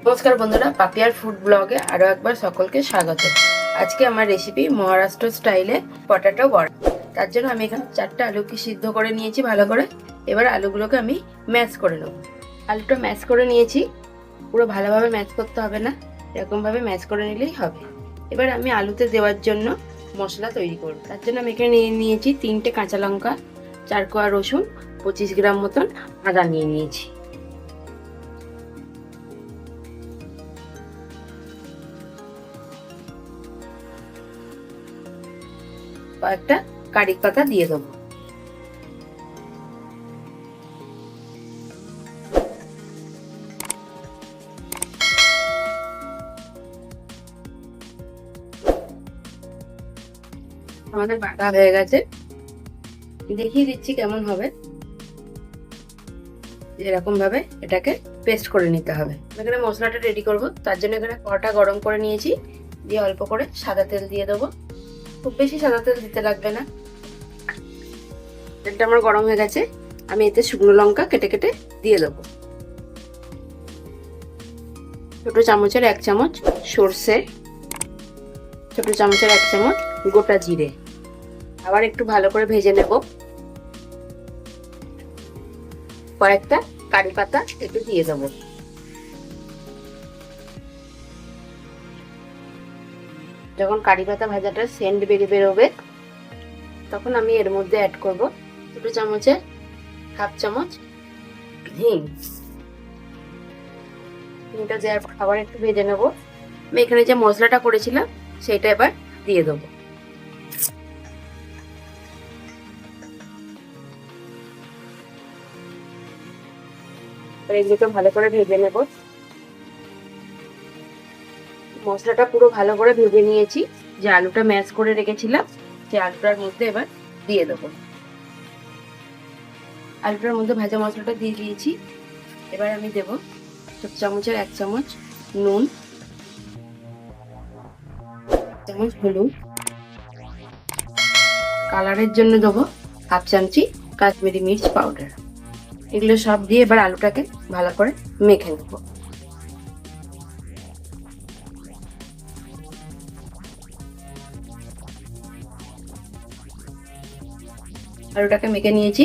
নমস্কার বন্ধুরা, পাপিয়ার ফুড ব্লগে আরও একবার সকলকে স্বাগত। আজকে আমার রেসিপি মহারাষ্ট্র স্টাইলে পটাটো বড়া। তার জন্য আমি এখানে 4টা আলুকে সিদ্ধ করে নিয়েছি ভালো করে। এবার আলুগুলোকে আমি ম্যাশ করে নেব। আলুটা ম্যাশ করে নিয়েছি, পুরো ভালোভাবে ম্যাশ করতে হবে না, এরকমভাবে ম্যাশ করে নিলেই হবে। এবার আমি আলুতে দেওয়ার জন্য মশলা তৈরি করব। তার জন্য আমি এখানে নিয়েছি 3টে কাঁচা লঙ্কা, 4 কোয়া রসুন, 25 গ্রাম মতন আদা নিয়ে নিয়েছি। কয়েকটা কারি পাতা দিয়ে দেবো। আমাদের বাটা হয়ে গেছে, দেখিয়ে দিচ্ছি কেমন হবে। এরকম ভাবে এটাকে পেস্ট করে নিতে হবে। এখানে মশলাটা রেডি করব, তার জন্য এখানে কড়াটা গরম করে নিয়েছি, দিয়ে অল্প করে সাদা তেল দিয়ে দেবো। খুব বেশি সাদা তেল দিতে লাগবে না। তেলটা আমার গরম হয়ে গেছে, আমি এতে শুকনো লঙ্কা কেটে কেটে দিয়ে দেবো। ছোট চামচের 1 চামচ সর্ষে, ছোট চামচের 1 চামচ গোটা জিরে। আবার একটু ভালো করে ভেজে নেব। কয়েকটা কারি পাতা একটু দিয়ে দেবো। যখন কারি পাতা ভাজাটা সেন্ট বেরোবে, তখন আমি এর মধ্যে অ্যাড করব ছোট চামচের 1/2 চামচ হিং। হিংটা দেওয়ার পর আবার একটু ভেজে নেব। আমি এখানে যে মশলাটা করেছিলাম সেটা এবার দিয়ে দেবো। এগুলোকে ভালো করে ভেজে নেব। মশলাটা পুরো ভালো করে ভেজে নিয়েছি। যে আলুটা ম্যাশ করে রেখেছিলাম সেই আলুটার মধ্যে এবার দিয়ে দেবো। আলুটার মধ্যে ভাজা মশলাটা দিয়ে দিয়েছি। এবার আমি দেব ছোট চামচের 1 চামচ নুন, চামচ হলুদ, কালারের জন্য দেবো 1/2 চামচি কাশ্মীরি মির্চ পাউডার। এগুলো সব দিয়ে এবার আলুটাকে ভালো করে মেখে নেব। আলুটাকে মেখে নিয়েছি।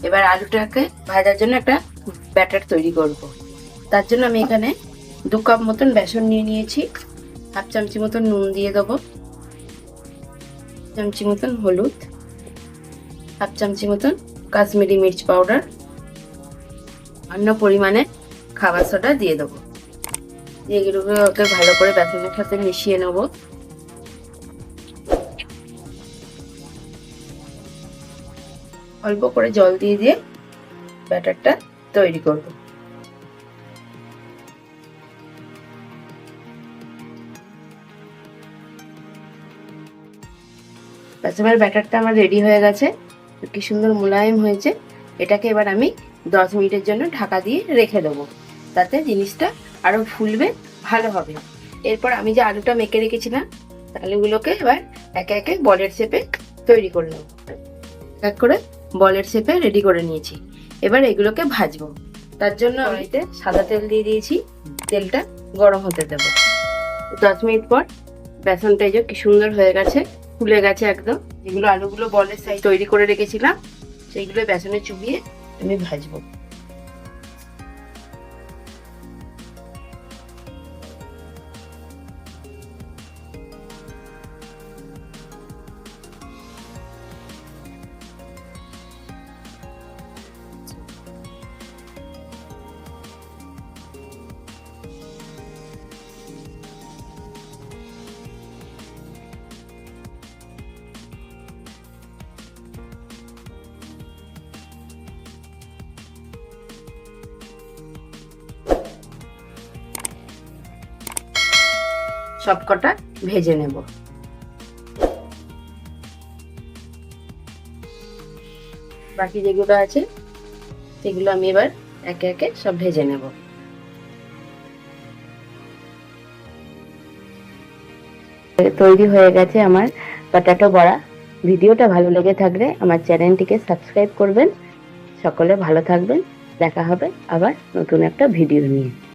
এবার আলুটাকে ভাজার জন্য একটা ব্যাটার তৈরি করব। তার জন্য আমি এখানে 2 কাপ মতন বেসন নিয়ে নিয়েছি। 1/2 চামচি মতন নুন দিয়ে দেবো, 1 চামচি মতন হলুদ, 1/2 চামচি মতন কাশ্মীরি মির্চ পাউডার, অন্য পরিমাণে খাবার সোডা দিয়ে দেবো। এগুলোকে ভালো করে বেসনের সাথে মিশিয়ে নেব। অল্প করে জল দিয়ে দিয়ে ব্যাটারটা তৈরি করব। বেসনের ব্যাটারটা আমার রেডি হয়ে গেছে, কি সুন্দর মোলায়েম হয়েছে। এটাকে এবার আমি 10 মিনিটের জন্য ঢাকা দিয়ে রেখে দেবো, তাতে জিনিসটা আরো ফুলবে, ভালো হবে। এরপর আমি যে আলুটা মেখে রেখেছিলাম আলুগুলোকে এবার একে একে বলের শেপে তৈরি করে নেব। এক করে বলের শেপে রেডি করে নিয়েছি। এবার এগুলোকে ভাজবো। তার জন্য কড়াইতে সাদা তেল দিয়ে দিয়েছি, তেলটা গরম হতে দেবো। 10 মিনিট পর বেসনটা এই যে কি সুন্দর হয়ে গেছে, ফুলে গেছে একদম। যেগুলো আলুগুলো বলের সাইজ তৈরি করে রেখেছিলাম সেইগুলো বেসনে চুবিয়ে আমি ভাজবো। সবকটা ভেজে নেব। বাকি যেগুলো আছে সেগুলো আমি এবার একে একে সব ভেজে নেব। তৈরি হয়ে গেছে আমার পটাটো বড়া। ভিডিওটা ভালো লেগে থাকলে আমার চ্যানেলটিকে সাবস্ক্রাইব করবেন। সকলে ভালো থাকবেন, দেখা হবে আবার নতুন একটা ভিডিও নিয়ে।